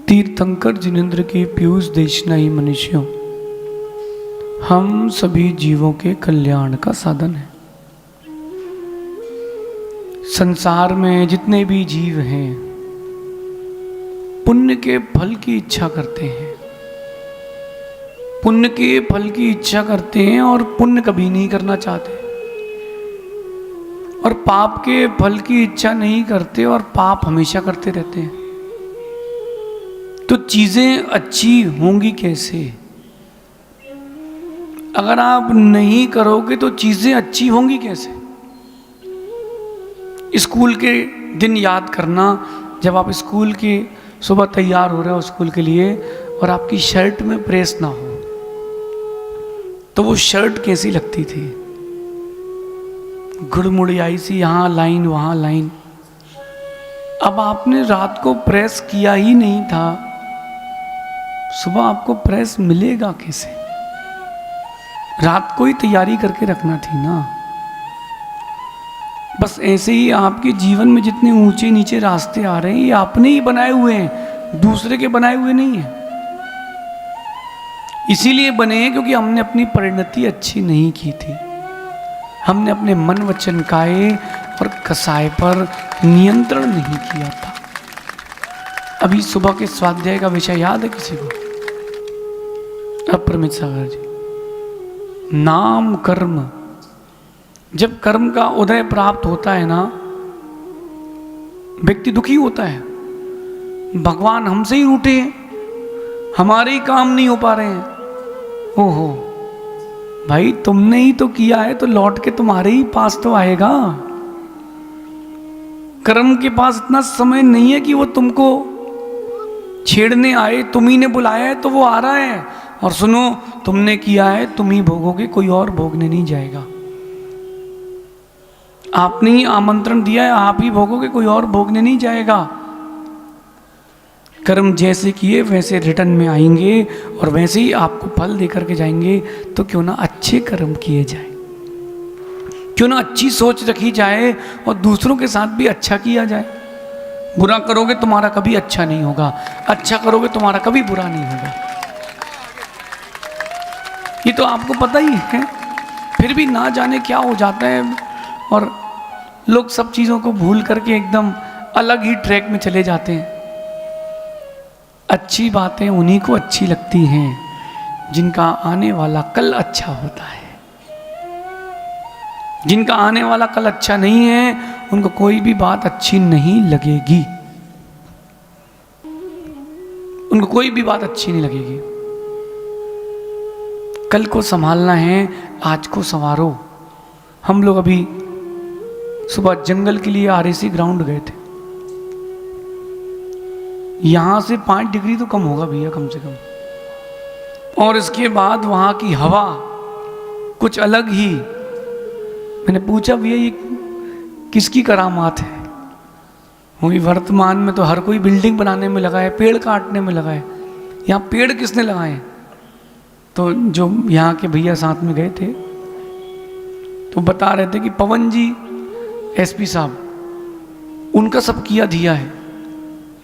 तीर्थंकर जिनेन्द्र के पीयूष देशनाई मनुष्यों, हम सभी जीवों के कल्याण का साधन है। संसार में जितने भी जीव हैं पुण्य के फल की इच्छा करते हैं, पुण्य के फल की इच्छा करते हैं और पुण्य कभी नहीं करना चाहते, और पाप के फल की इच्छा नहीं करते और पाप हमेशा करते रहते हैं। तो चीजें अच्छी होंगी कैसे? अगर आप नहीं करोगे तो चीजें अच्छी होंगी कैसे? स्कूल के दिन याद करना, जब आप स्कूल के सुबह तैयार हो रहे हो स्कूल के लिए और आपकी शर्ट में प्रेस ना हो तो वो शर्ट कैसी लगती थी? गुड़मुड़ी आई सी, यहाँ लाइन वहाँ लाइन। अब आपने रात को प्रेस किया ही नहीं था, सुबह आपको प्रेस मिलेगा कैसे? रात को ही तैयारी करके रखना थी ना। बस ऐसे ही आपके जीवन में जितने ऊंचे नीचे रास्ते आ रहे हैं ये आपने ही बनाए हुए हैं, दूसरे के बनाए हुए नहीं है। इसीलिए बने हैं क्योंकि हमने अपनी परिणति अच्छी नहीं की थी। हमने अपने मन वचन काये और कसाय पर नियंत्रण नहीं किया था। अभी सुबह के स्वाध्याय का विषय याद है किसी को? अप्रमित सागर जी, नाम कर्म। जब कर्म का उदय प्राप्त होता है ना, व्यक्ति दुखी होता है। भगवान हमसे ही रूठे हैं, हमारे ही काम नहीं हो पा रहे हैं। ओहो भाई, तुमने ही तो किया है तो लौट के तुम्हारे ही पास तो आएगा। कर्म के पास इतना समय नहीं है कि वो तुमको छेड़ने आए, तुम ही ने बुलाया है तो वो आ रहा है। और सुनो, तुमने किया है तुम ही भोगोगे, कोई और भोगने नहीं जाएगा। आपने ही आमंत्रण दिया है, आप ही भोगोगे, कोई और भोगने नहीं जाएगा। कर्म जैसे किए वैसे रिटर्न में आएंगे और वैसे ही आपको फल देकर के जाएंगे। तो क्यों ना अच्छे कर्म किए जाए, क्यों ना अच्छी सोच रखी जाए और दूसरों के साथ भी अच्छा किया जाए। बुरा करोगे तुम्हारा कभी अच्छा नहीं होगा, अच्छा करोगे तुम्हारा कभी बुरा नहीं होगा। ये तो आपको पता ही है। फिर भी ना जाने क्या हो जाता है और लोग सब चीज़ों को भूल करके एकदम अलग ही ट्रैक में चले जाते हैं। अच्छी बातें उन्हीं को अच्छी लगती हैं जिनका आने वाला कल अच्छा होता है। जिनका आने वाला कल अच्छा नहीं है उनको कोई भी बात अच्छी नहीं लगेगी, उनको कोई भी बात अच्छी नहीं लगेगी। कल को संभालना है, आज को संवारो। हम लोग अभी सुबह जंगल के लिए आरएसी ग्राउंड गए थे। यहां से 5 डिग्री तो कम होगा भैया, कम से कम। और इसके बाद वहां की हवा कुछ अलग ही। मैंने पूछा भैया ये किसकी करामात है? वही वर्तमान में तो हर कोई बिल्डिंग बनाने में लगा है, पेड़ काटने में लगा है। यहाँ पेड़ किसने लगाए? तो जो यहाँ के भैया साथ में गए थे तो बता रहे थे कि पवन जी एसपी साहब, उनका सब किया दिया है।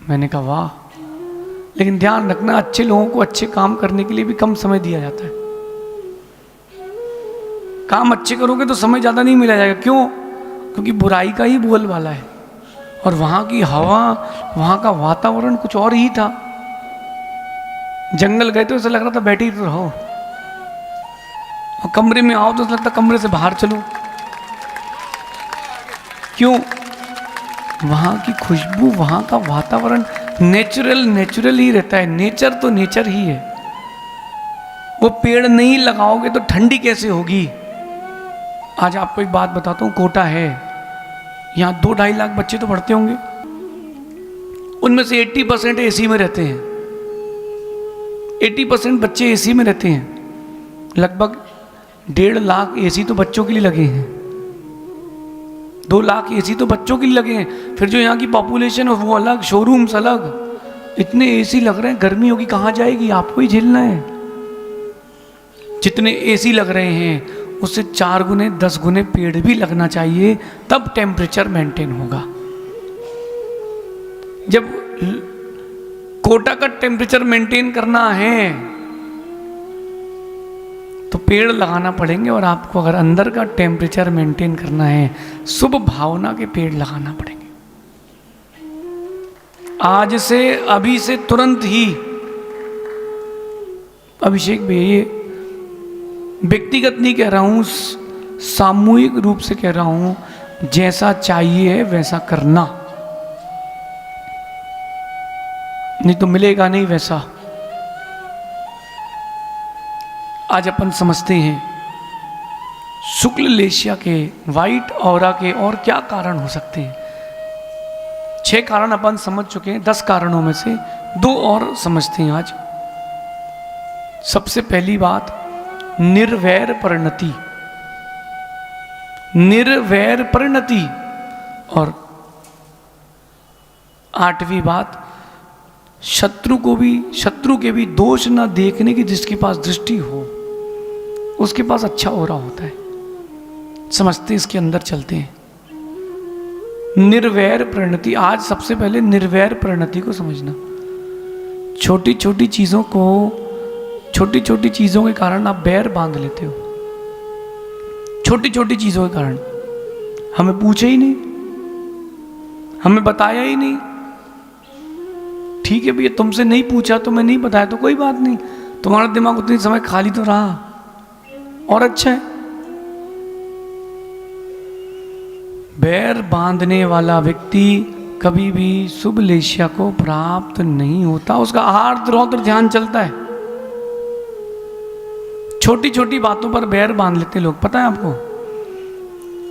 मैंने कहा वाह, लेकिन ध्यान रखना अच्छे लोगों को अच्छे काम करने के लिए भी कम समय दिया जाता है। काम अच्छे करोगे तो समय ज़्यादा नहीं मिला जाएगा। क्यों? क्योंकि बुराई का ही बोलबाला है। और वहाँ की हवा, वहाँ का वातावरण कुछ और ही था। जंगल गए तो ऐसा लग रहा था बैठे ही तो रहो, और कमरे में आओ तो ऐसा लगता कमरे से बाहर चलो। क्यों? वहाँ की खुशबू, वहाँ का वातावरण नेचुरल ही रहता है। नेचर तो नेचर ही है। वो पेड़ नहीं लगाओगे तो ठंडी कैसे होगी? आज आपको एक बात बताता हूँ, कोटा है, यहाँ 2-2.5 लाख बच्चे तो पढ़ते होंगे। उनमें से 80% एसी में रहते हैं। 80% बच्चे एसी में रहते हैं। लगभग 1.5 लाख एसी तो बच्चों के लिए लगे हैं। 2 लाख एसी तो बच्चों के लिए लगे हैं। फिर जो यहाँ की पॉपुलेशन है वो अलग, शोरूम्स अलग। इतने एसी लग रहे हैं, गर्मी होगी कहाँ जाएगी? आपको ही झेलना है। जितने एसी लग रहे हैं उससे 4 गुने 10 गुने पेड़ भी लगना चाहिए, तब टेम्परेचर मेंटेन होगा। जब कोटा का टेम्परेचर मेंटेन करना है तो पेड़ लगाना पड़ेंगे, और आपको अगर अंदर का टेम्परेचर मेंटेन करना है, शुभ भावना के पेड़ लगाना पड़ेंगे। आज से, अभी से, तुरंत ही। अभिषेक भैया, ये व्यक्तिगत नहीं कह रहा हूं, सामूहिक रूप से कह रहा हूं, जैसा चाहिए वैसा करना, नहीं तो मिलेगा नहीं वैसा। आज अपन समझते हैं शुक्ल लेशिया के, वाइट ऑरा के और क्या कारण हो सकते हैं। 6 कारण अपन समझ चुके हैं, 10 कारणों में से 2 और समझते हैं आज। सबसे पहली बात, निर्वैर परिणति। निर्वैर परिणति। और 8वीं बात, शत्रु के भी दोष न देखने की जिसके पास दृष्टि हो, उसके पास अच्छा हो रहा होता है। समझते इसके अंदर चलते हैं। निर्वैर परिणति। आज सबसे पहले निर्वैर परिणति को समझना। छोटी छोटी चीजों के कारण आप बैर बांध लेते हो। छोटी छोटी चीजों के कारण। हमें पूछे ही नहीं, हमें बताया ही नहीं। ठीक है भैया, तुमसे नहीं पूछा तो मैं नहीं बताया तो कोई बात नहीं, तुम्हारा दिमाग उतनी समय खाली तो रहा, और अच्छा है। बैर बांधने वाला व्यक्ति कभी भी शुभ लेशिया को प्राप्त नहीं होता। उसका आहार रौद्र ध्यान चलता है। छोटी छोटी बातों पर बैर बांध लेते लोग। पता है आपको,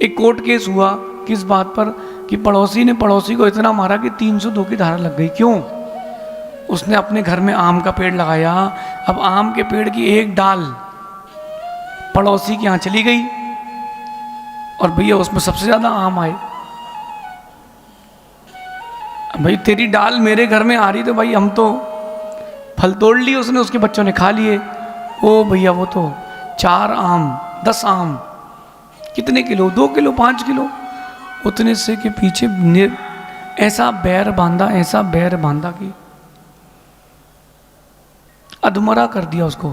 एक कोर्ट केस हुआ किस बात पर, कि पड़ोसी ने पड़ोसी को इतना मारा कि 302 की धारा लग गई। क्यों? उसने अपने घर में आम का पेड़ लगाया। अब आम के पेड़ की एक डाल पड़ोसी के यहां चली गई, और भैया उसमें सबसे ज्यादा आम आए। भाई तेरी डाल मेरे घर में आ रही तो भाई हम तो फल तोड़ लिए, उसने, उसके बच्चों ने खा लिए। ओ भैया वो तो 4 आम 10 आम, कितने किलो, 2 किलो 5 किलो, उतने से के पीछे ऐसा बैर बांधा कि अधमरा कर दिया उसको।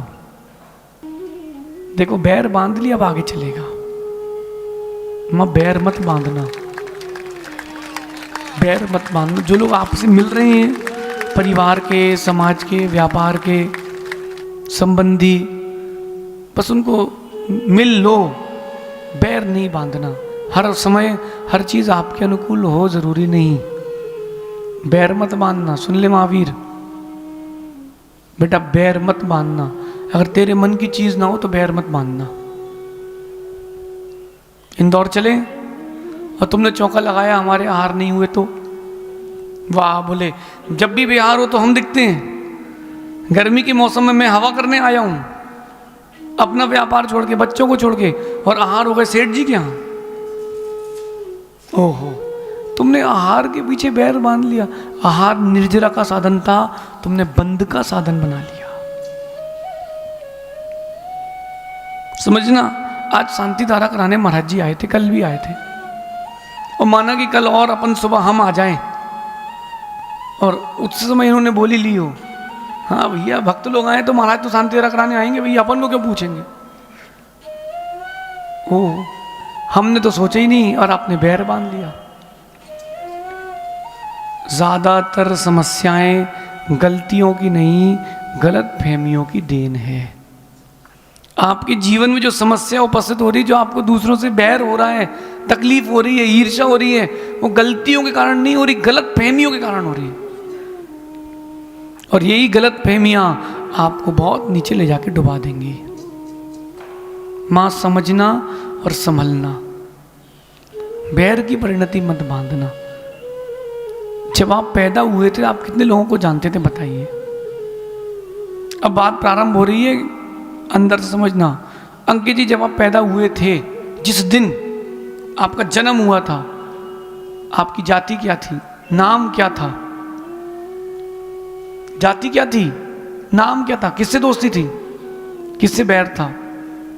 देखो बैर बांध लिया, अब आगे चलेगा। मां बैर मत बांधना, बैर मत बांधना। जो लोग आपस में मिल रहे हैं, परिवार के, समाज के, व्यापार के संबंधी, बस उनको मिल लो, बैर नहीं बांधना। हर समय हर चीज आपके अनुकूल हो जरूरी नहीं। बैर मत बांधना। सुन ले महावीर, बेटा बैर मत बांधना। अगर तेरे मन की चीज ना हो तो बैर मत बांधना। इंदौर चले और तुमने चौका लगाया, हमारे आहार नहीं हुए तो वाह, बोले जब भी बिहार हो तो हम दिखते हैं। गर्मी के मौसम में मैं हवा करने आया हूं, अपना व्यापार छोड़ के, बच्चों को छोड़ के, और आहार हो गए सेठ जी के यहां। ओहो, तुमने आहार के पीछे बैर बांध लिया। आहार निर्जरा का साधन था, तुमने बंद का साधन बना लिया। समझना। आज शांति धारा कराने महाराज जी आए थे, कल भी आए थे, और माना कि कल और अपन सुबह हम आ जाएं, और उस समय इन्होंने बोली ली हो, हाँ भैया भक्त लोग आए तो महाराज तो शांति धारा कराने आएंगे, भैया अपन को क्यों पूछेंगे। ओ, हमने तो सोचा ही नहीं, और आपने बैर बांध लिया। ज्यादातर समस्याएं गलतियों की नहीं, गलत फहमियों की देन है। आपके जीवन में जो समस्या उपस्थित हो रही, जो आपको दूसरों से बैर हो रहा है, तकलीफ हो रही है, ईर्ष्या हो रही है, वो गलतियों के कारण नहीं हो रही, गलत फहमियों के कारण हो रही है। और यही गलत फहमियां आपको बहुत नीचे ले जाके डुबा देंगी। मां समझना और संभलना। बैर की परिणति मत बांधना। जब आप पैदा हुए थे, आप कितने लोगों को जानते थे बताइए। अब बात प्रारंभ हो रही है अंदर से समझना। अंकित जी, जब आप पैदा हुए थे, जिस दिन आपका जन्म हुआ था, आपकी जाति क्या थी, नाम क्या था? जाति क्या थी, नाम क्या था, किससे दोस्ती थी, किससे बैर था,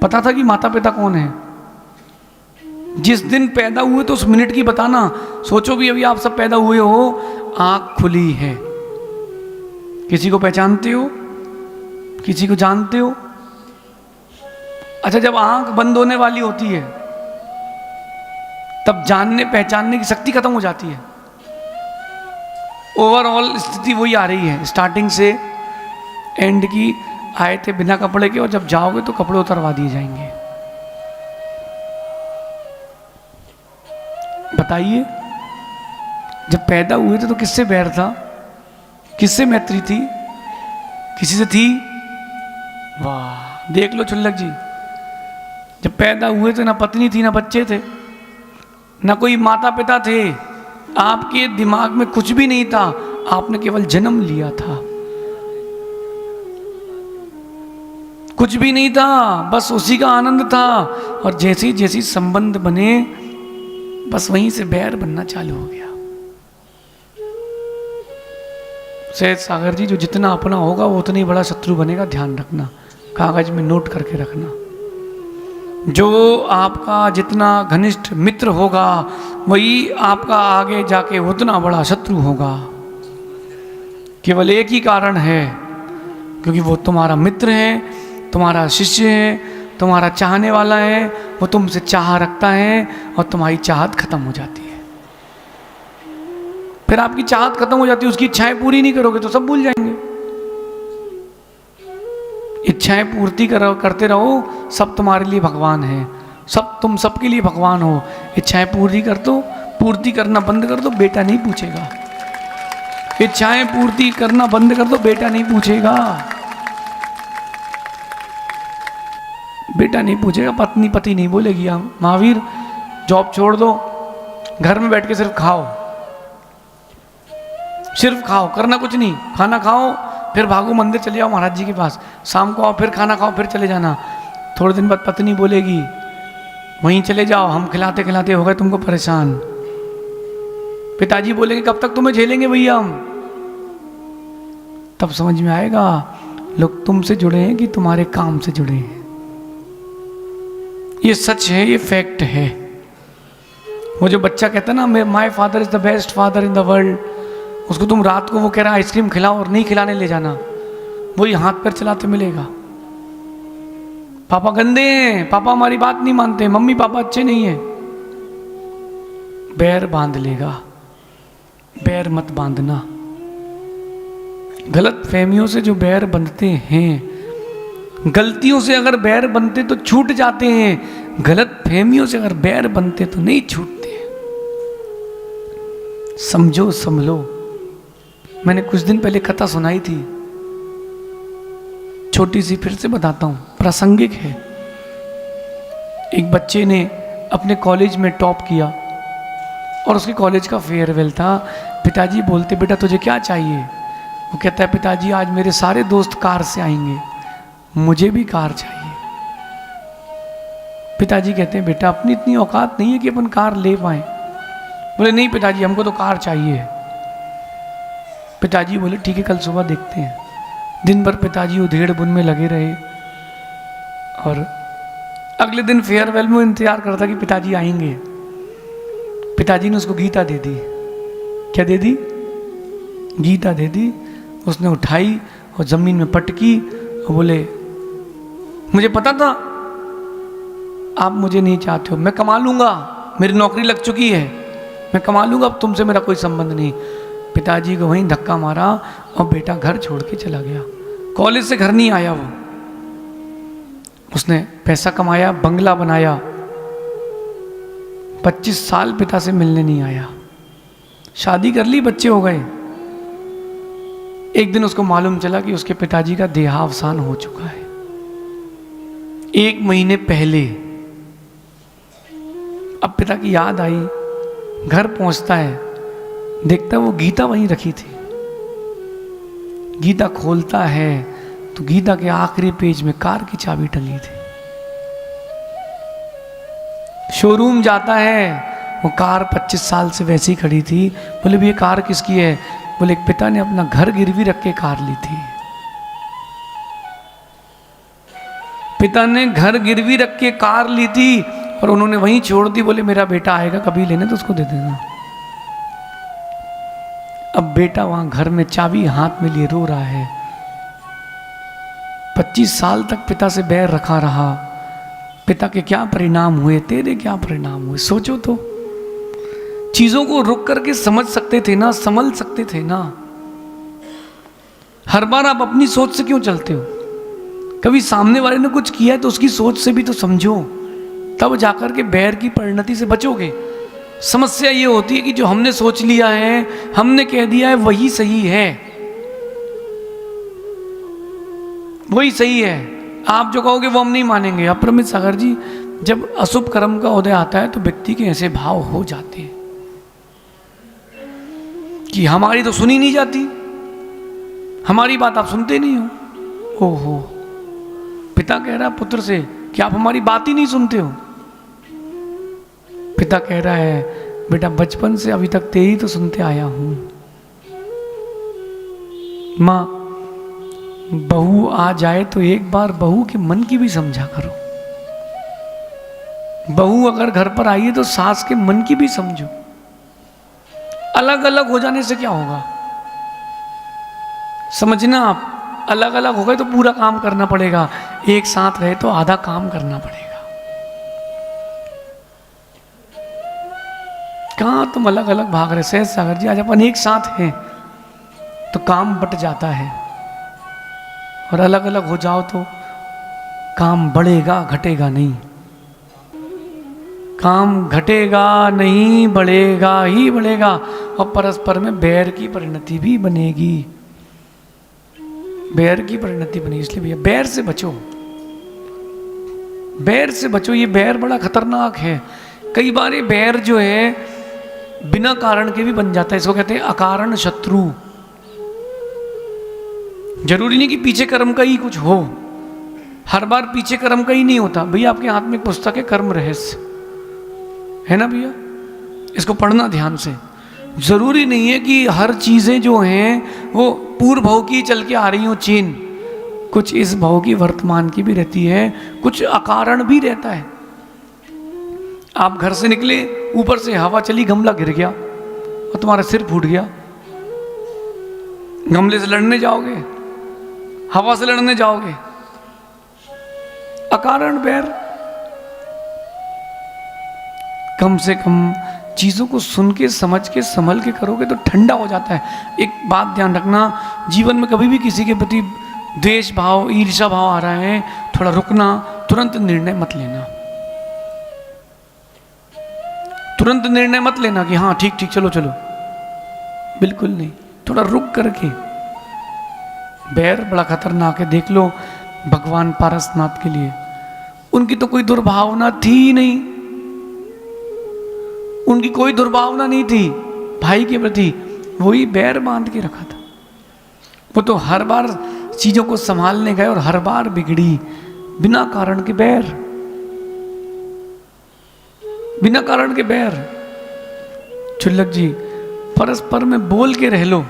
पता था कि माता पिता कौन है? जिस दिन पैदा हुए तो उस मिनट की बताना। सोचो भी अभी आप सब पैदा हुए हो, आंख खुली है, किसी को पहचानते हो, किसी को जानते हो? अच्छा, जब आंख बंद होने वाली होती है तब जानने पहचानने की शक्ति खत्म हो जाती है। ओवरऑल स्थिति वही आ रही है, स्टार्टिंग से एंड की। आए थे बिना कपड़े के और जब जाओगे तो कपड़े उतरवा दिए जाएंगे। बताइए, जब पैदा हुए थे तो किससे बैर था, किससे मैत्री थी? किसी से थी? वाह, देख लो छुल्लक जी, जब पैदा हुए थे ना पत्नी थी ना बच्चे थे ना कोई माता पिता थे, आपके दिमाग में कुछ भी नहीं था, आपने केवल जन्म लिया था, कुछ भी नहीं था, बस उसी का आनंद था। और जैसे जैसे संबंध बने बस वहीं से बैर बनना चालू हो गया। सहज सागर जी, जो जितना अपना होगा वो उतना ही बड़ा शत्रु बनेगा, ध्यान रखना, कागज में नोट करके रखना। जो आपका जितना घनिष्ठ मित्र होगा वही आपका आगे जाके उतना बड़ा शत्रु होगा। केवल एक ही कारण है, क्योंकि वो तुम्हारा मित्र है, तुम्हारा शिष्य है, तुम्हारा चाहने वाला है, वो तुमसे चाह रखता है और तुम्हारी चाहत खत्म हो जाती है। फिर आपकी चाहत खत्म हो जाती है, उसकी इच्छाएं पूरी नहीं करोगे तो सब भूल जाएंगे। इच्छाएं पूर्ति करते रहो, सब तुम्हारे लिए भगवान है, सब तुम सबके लिए भगवान हो। इच्छाएं पूर्ति करना बंद कर दो, बेटा नहीं पूछेगा। इच्छाएं पूर्ति करना बंद कर दो, बेटा नहीं पूछेगा, बेटा नहीं पूछेगा, पत्नी पति नहीं बोलेगी। महावीर जॉब छोड़ दो, घर में बैठ के सिर्फ खाओ, सिर्फ खाओ, करना कुछ नहीं, खाना खाओ, फिर भागो मंदिर चले जाओ महाराज जी के पास, शाम को आओ, फिर खाना खाओ, फिर चले जाना। थोड़े दिन बाद पत्नी बोलेगी वहीं चले जाओ, हम खिलाते खिलाते हो गए तुमको परेशान। पिताजी बोलेंगे कब तक तुम्हें झेलेंगे भैया हम। तब समझ में आएगा लोग तुमसे जुड़े हैं कि तुम्हारे काम से जुड़े हैं। ये सच है, ये फैक्ट है। वो जो बच्चा कहता है ना, my father is the best father in the world, उसको तुम रात को वो कह रहा है आइसक्रीम खिलाओ और नहीं खिलाने ले जाना, वही हाथ पैर चलाते मिलेगा। पापा गंदे हैं, पापा हमारी बात नहीं मानते, मम्मी पापा अच्छे नहीं है, बैर बांध लेगा। बैर मत बांधना। गलत फहमियों से जो बैर बंधते हैं, गलतियों से अगर बैर बनते तो छूट जाते हैं, गलत फहमियों से अगर बैर बनते तो नहीं छूटते। समझो संभलो। मैंने कुछ दिन पहले कथा सुनाई थी, छोटी सी, फिर से बताता हूं, प्रासंगिक है। एक बच्चे ने अपने कॉलेज में टॉप किया और उसके कॉलेज का फेयरवेल था। पिताजी बोलते बेटा तुझे क्या चाहिए? वो कहता है पिताजी आज मेरे सारे दोस्त कार से आएंगे, मुझे भी कार चाहिए। पिताजी कहते हैं बेटा अपनी इतनी औकात नहीं है कि अपन कार ले पाए। बोले नहीं पिताजी हमको तो कार चाहिए। पिताजी बोले ठीक है कल सुबह देखते हैं। दिन भर पिताजी उधेड़ बुन में लगे रहे और अगले दिन फेयरवेल में इंतजार करता कि पिताजी आएंगे। पिताजी ने उसको गीता दे दी। क्या दे दी? गीता दे दी। उसने उठाई और जमीन में पटकी और बोले मुझे पता था आप मुझे नहीं चाहते हो, मैं कमा लूंगा, मेरी नौकरी लग चुकी है, मैं कमा लूंगा, अब तुमसे मेरा कोई संबंध नहीं। पिताजी को वहीं धक्का मारा और बेटा घर छोड़ के चला गया। कॉलेज से घर नहीं आया वो। उसने पैसा कमाया, बंगला बनाया, 25 साल पिता से मिलने नहीं आया। शादी कर ली, बच्चे हो गए। एक दिन उसको मालूम चला कि उसके पिताजी का देहावसान हो चुका है। 1 महीने पहले। अब पिता की याद आई, घर पहुंचता है, देखता वो गीता वहीं रखी थी। गीता खोलता है तो गीता के आखिरी पेज में कार की चाबी टंगी थी। शोरूम जाता है, वो कार 25 साल से वैसी खड़ी थी। बोले भी ये कार किसकी है? बोले पिता ने अपना घर गिरवी रख के कार ली थी। पिता ने घर गिरवी रख के कार ली थी और उन्होंने वहीं छोड़ दी। बोले मेरा बेटा आएगा कभी लेने तो उसको दे देना। अब बेटा वहां घर में चाबी हाथ में लिए रो रहा है। 25 साल तक पिता से बैर रखा रहा, पिता के क्या परिणाम हुए, तेरे क्या परिणाम हुए। सोचो तो, चीजों को रुक करके समझ सकते थे ना, संभल सकते थे ना। हर बार आप अपनी सोच से क्यों चलते हो? कभी सामने वाले ने कुछ किया है तो उसकी सोच से भी तो समझो, तब जाकर के बैर की परिणति से बचोगे। समस्या ये होती है कि जो हमने सोच लिया है, हमने कह दिया है वही सही है, वही सही है, आप जो कहोगे वो हम नहीं मानेंगे। अप्रमित सागर जी, जब अशुभ कर्म का उदय आता है तो व्यक्ति के ऐसे भाव हो जाते हैं कि हमारी तो सुनी नहीं जाती, हमारी बात आप सुनते नहीं हो। ओहो, पिता कह रहा पुत्र से कि आप हमारी बात ही नहीं सुनते हो। पिता कह रहा है बेटा बचपन से अभी तक तेरी तो सुनते आया हूं। मां, बहू आ जाए तो एक बार बहू के मन की भी समझा करो। बहू अगर घर पर आई है तो सास के मन की भी समझो। अलग अलग हो जाने से क्या होगा, समझना आप, अलग अलग हो गए तो पूरा काम करना पड़ेगा, एक साथ रहे तो आधा काम करना पड़ेगा। कहां तुम अलग अलग भाग रहे सहज सागर जी, आज अपन एक साथ हैं तो काम बट जाता है, और अलग अलग हो जाओ तो काम बढ़ेगा घटेगा नहीं, काम घटेगा नहीं बढ़ेगा ही बढ़ेगा, और परस्पर में बैर की परिणति भी बनेगी, बैर की परिणति बनी। इसलिए भैया बैर से बचो, बैर से बचो। ये बैर बड़ा खतरनाक है। कई बार ये बैर जो है बिना कारण के भी बन जाता है, इसको कहते हैं अकारण शत्रु। जरूरी नहीं कि पीछे कर्म का ही कुछ हो, हर बार पीछे कर्म का ही नहीं होता। भैया आपके हाथ में पुस्तक है कर्म रहस्य, है ना भैया, इसको पढ़ना ध्यान से। जरूरी नहीं है कि हर चीजें जो हैं वो पूर्व भाव की चल के आ रही हो चेन, कुछ इस भाव की वर्तमान की भी रहती है, कुछ अकारण भी रहता है। आप घर से निकले, ऊपर से हवा चली, गमला गिर गया और तुम्हारा सिर फूट गया। गमले से लड़ने जाओगे, हवा से लड़ने जाओगे, अकारण बैर। कम से कम चीजों को सुन के समझ के संभल के करोगे तो ठंडा हो जाता है। एक बात ध्यान रखना, जीवन में कभी भी किसी के प्रति द्वेष भाव, ईर्ष्या भाव आ रहा है, थोड़ा रुकना, तुरंत निर्णय मत लेना, तुरंत निर्णय मत लेना कि हाँ ठीक ठीक चलो चलो, बिल्कुल नहीं, थोड़ा रुक करके। बैर बड़ा खतरनाक है। देख लो भगवान पारसनाथ के लिए, उनकी तो कोई दुर्भावना थी ही नहीं, उनकी कोई दुर्भावना नहीं थी भाई के प्रति, वही बैर बांध के रखा था। वो तो हर बार चीजों को संभालने गए और हर बार बिगड़ी, बिना कारण के बैर, बिना कारण के बैर। चुल्लक जी, परस्पर में बोल के रह लो,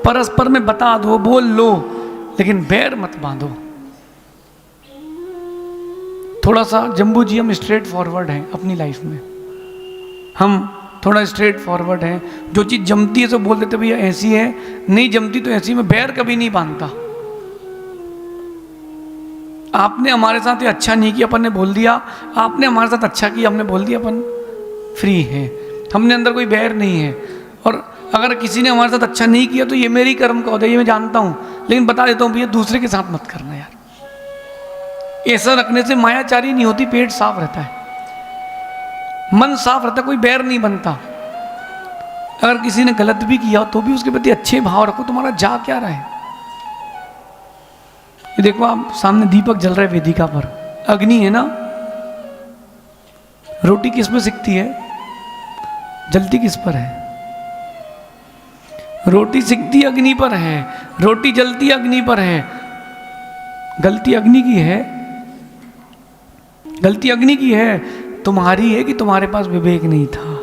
परस्पर में बता दो, बोल लो, लेकिन बैर मत बांधो। थोड़ा सा जम्बू जी हम स्ट्रेट फॉरवर्ड हैं अपनी लाइफ में, हम थोड़ा स्ट्रेट फॉरवर्ड हैं। जो चीज़ जमती है तो बोल देते भैया ऐसी है, नहीं जमती तो ऐसी। में बैर कभी नहीं बांधता। आपने हमारे साथ ये अच्छा नहीं किया, अपन ने बोल दिया, आपने हमारे साथ अच्छा किया, हमने बोल दिया, अपन फ्री है, हमने अंदर कोई बैर नहीं है। और अगर किसी ने हमारे साथ अच्छा नहीं किया तो ये मेरी कर्म का होता है, ये मैं जानता हूँ, लेकिन बता देता हूँ भैया दूसरे के साथ मत करना यार। ऐसा रखने से मायाचारी नहीं होती, पेट साफ रहता है, मन साफ रहता, कोई बैर नहीं बनता। अगर किसी ने गलत भी किया तो भी उसके प्रति अच्छे भाव रखो, तुम्हारा जा क्या रहा है। ये देखो आप सामने दीपक जल रहा है वेदिका पर, अग्नि है ना, रोटी किस में सिकती है, जलती किस पर है, रोटी सिकती अग्नि पर है, रोटी जलती अग्नि पर है। गलती अग्नि की है, गलती अग्नि की है, तुम्हारी है कि तुम्हारे पास विवेक नहीं था।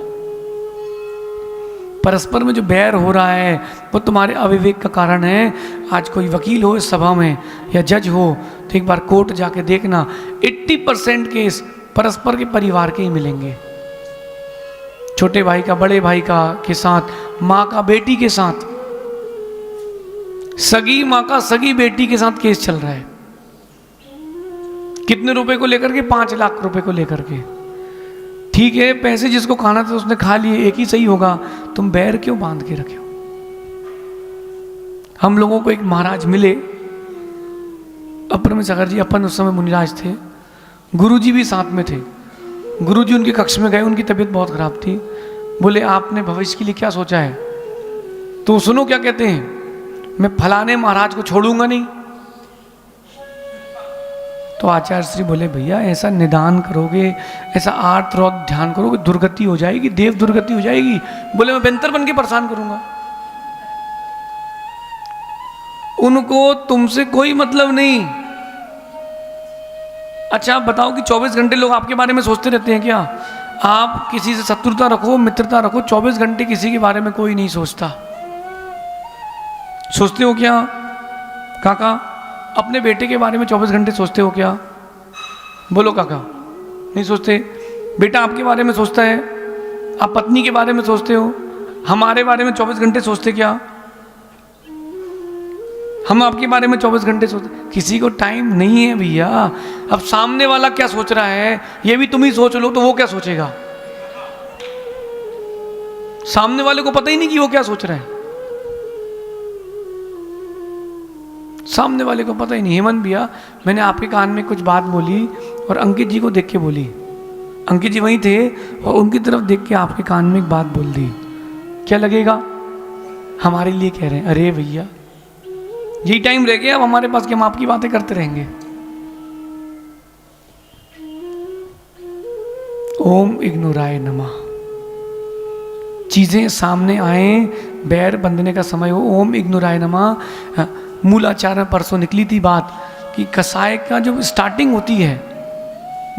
परस्पर में जो बैर हो रहा है वो तुम्हारे अविवेक का कारण है। आज कोई वकील हो इस सभा में या जज हो तो एक बार कोर्ट जाके देखना, 80% केस परस्पर के परिवार के ही मिलेंगे। छोटे भाई का बड़े भाई का के साथ, माँ का बेटी के साथ, सगी माँ का सगी बेटी के साथ केस चल रहा है। कितने रुपए को लेकर के? 5 लाख रुपए को लेकर के। ठीक है, पैसे जिसको खाना था उसने खा लिए, एक ही सही होगा, तुम बैर क्यों बांध के रखे हो? हम लोगों को एक महाराज मिले, अपर सागर जी, अपन उस समय मुनिराज थे, गुरुजी भी साथ में थे। गुरुजी उनके कक्ष में गए, उनकी तबीयत बहुत खराब थी। बोले आपने भविष्य के लिए क्या सोचा है? तो सुनो क्या कहते हैं, मैं फलाने महाराज को छोड़ूंगा नहीं। तो आचार्य श्री बोले भैया ऐसा निदान करोगे, ऐसा आर्त रौद ध्यान करोगे, दुर्गति हो जाएगी, देव दुर्गति हो जाएगी। बोले मैं बेंतर बन के परेशान करूंगा। उनको तुमसे कोई मतलब नहीं। अच्छा बताओ कि 24 घंटे लोग आपके बारे में सोचते रहते हैं क्या? आप किसी से शत्रुता रखो, मित्रता रखो, 24 घंटे किसी के बारे में कोई नहीं सोचता। सोचते हो क्या काका? अपने बेटे के बारे में 24 घंटे सोचते हो क्या? बोलो काका। नहीं सोचते। बेटा आपके बारे में सोचता है, आप पत्नी के बारे में सोचते हो, हमारे बारे में 24 घंटे सोचते क्या? हम आपके बारे में 24 घंटे सोचते? किसी को टाइम नहीं है भैया। अब सामने वाला क्या सोच रहा है ये भी तुम ही सोच लो, तो वो क्या सोचेगा? सामने वाले को पता ही नहीं कि वो क्या सोच रहा है। सामने वाले को पता ही नहीं। हेमंत भैया, मैंने आपके कान में कुछ बात बोली और अंकित जी को देख के बोली। अंकित जी वहीं थे और उनकी तरफ देख के आपके कान में एक बात बोल दी। क्या लगेगा? हमारे लिए कह रहे हैं। अरे भैया यही टाइम रह गया अब हमारे पास कि हम आपकी बातें करते रहेंगे। ओम इग्नोराय नमः। चीजें सामने आए, बैर बंधने का समय हो, ओम इग्नोराय नमः। मूलाचार में परसों निकली थी बात कि कसाय का जो स्टार्टिंग होती है,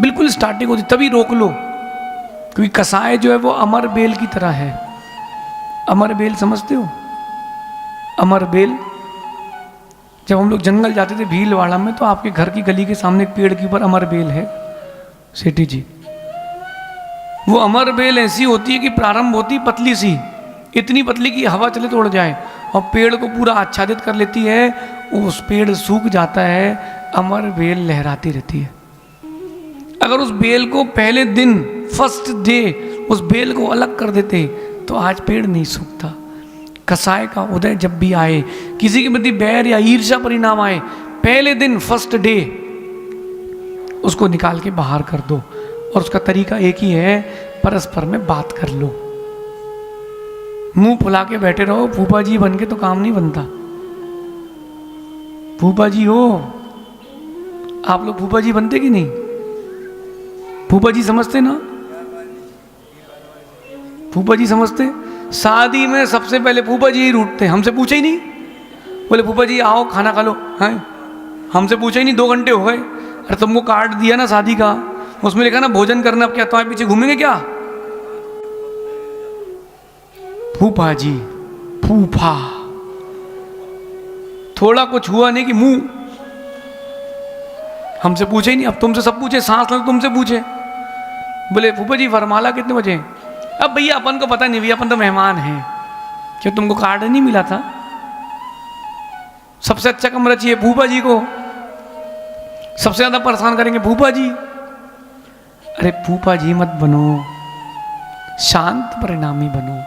बिल्कुल स्टार्टिंग होती, तभी रोक लो। क्योंकि कसाय जो है वो अमर बेल की तरह है। अमर बेल समझते हो? अमर बेल, जब हम लोग जंगल जाते थे भीलवाड़ा में, तो आपके घर की गली के सामने एक पेड़ के ऊपर अमर बेल है सेठी जी। वो अमर बेल ऐसी होती है कि प्रारंभ होती पतली सी, इतनी पतली कि हवा चले तो उड़ जाए, और पेड़ को पूरा आच्छादित कर लेती है। उस पेड़ सूख जाता है, अमर बेल लहराती रहती है। अगर उस बेल को पहले दिन फर्स्ट डे उस बेल को अलग कर देते तो आज पेड़ नहीं सूखता। कसाय का उदय जब भी आए, किसी के प्रति बैर या ईर्ष्या परिणाम आए, पहले दिन फर्स्ट डे उसको निकाल के बाहर कर दो। और उसका तरीका एक ही है, परस्पर में बात कर लो। मुंह फुला के बैठे रहो फूफा जी बन के तो काम नहीं बनता। फूफा जी हो आप लोग, फूफा जी बनते कि नहीं? फूफा जी समझते ना? फूफा जी समझते? शादी में सबसे पहले फूफा जी ही रूठते, हमसे पूछे ही नहीं। बोले फूफा जी आओ खाना खा लो, हैं? हमसे पूछे ही नहीं, 2 घंटे हो गए। अरे तुमको कार्ड दिया ना शादी का, उसमें लिखा ना भोजन करना, अब क्या तुम्हारे पीछे घूमेंगे क्या? फूफा जी, फूफा, थोड़ा कुछ हुआ नहीं कि मुंह, हमसे पूछे ही नहीं। अब तुमसे सब पूछे, सांस लो तुमसे पूछे। बोले फूफा जी वरमाला कितने बजे? अब भैया अपन को पता नहीं भैया, अपन तो मेहमान हैं। क्यों तुमको कार्ड नहीं मिला था? सबसे अच्छा कमरा चाहिए फूफा जी को, सबसे ज्यादा परेशान करेंगे फूफा जी। अरे फूफा जी मत बनो, शांत परिणामी बनो।